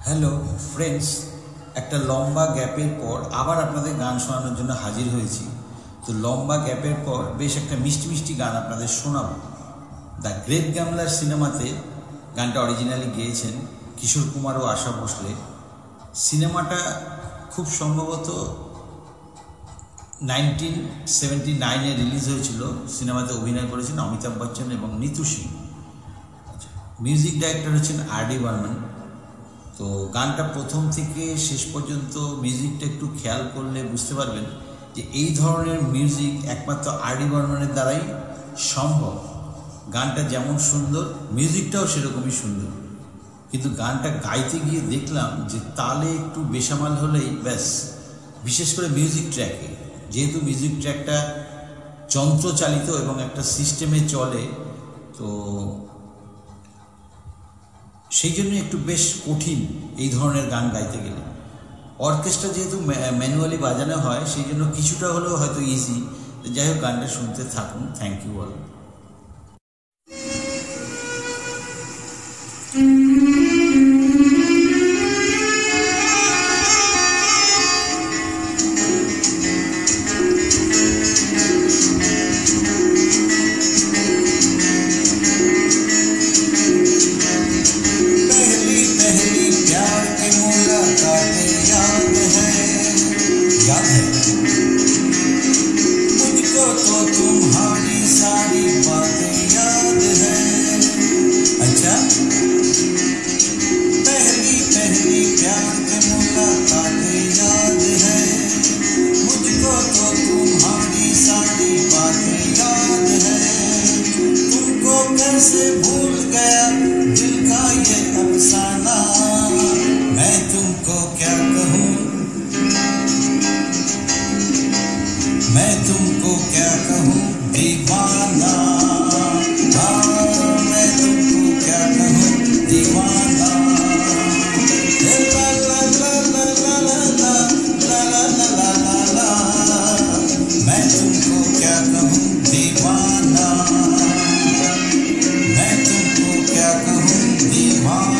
Hello friends, একটা লম্বা গ্যাপের পর আবার আপনাদের গান শোনানোর জন্য হাজির হয়েছি। তো লম্বা গ্যাপের পর বেশ একটা মিষ্টি মিষ্টি গান আপনাদের শোনাবো। দ্য গ্রেট গ্যামলার সিনেমাতে গানটা অরিজিনালি গেয়েছেন কিশোর কুমার ও আশা ভোসলে। সিনেমাটা খুব সম্ভবত 1979-এ রিলিজ হয়েছিল। সিনেমাতে অভিনয় করেছেন অমিতাভ বচ্চন এবং নিতু সিং। মিউজিক ডাইরেক্টর হচ্ছেন আর.ডি. বর্মন। তো গানটা প্রথম থেকে শেষ পর্যন্ত মিউজিকটা একটু খেয়াল করলে বুঝতে পারবেন যে এই ধরনের মিউজিক একমাত্র আর.ডি. বর্মনের দ্বারাই সম্ভব। গানটা যেমন সুন্দর, মিউজিকটাও সেরকমই সুন্দর, কিন্তু গানটা গাইতে গিয়ে দেখলাম যে তালে একটু বেসামাল হলেই ব্যাস। বিশেষ করে মিউজিক ট্র্যাকে, যেহেতু মিউজিক ট্র্যাকটা যন্ত্রচালিত এবং একটা সিস্টেমে চলে, তো সেই জন্য একটু বেশ কঠিন এই ধরনের গান গাইতে গেলে। অর্কেস্ট্রা যেহেতু ম্যানুয়ালি বাজানো হয়, সেই জন্য কিছুটা হলেও হয়তো ইজি। যাই হোক, গানটা শুনতে থাকুন। Thank you all. मुझको तो तुम्हारी सारी बातें याद है। अच्छा, पहली पहली प्यार की मुलाकातें याद है। मुझको तो तुम्हारी सारी बातें याद है। तुमको कैसे भूल गया दिल का ये अफसाना, मैं तुमको क्या कहूँ, मैं तुमको क्या कहूँ दीवाना। हाँ, मैं तुमको क्या कहूँ दीवाना। ला ला ला ला ला ला ला ला ला ला ला, मैं तुमको क्या कहूँ दीवाना, मैं तुमको क्या कहूँ दीवाना।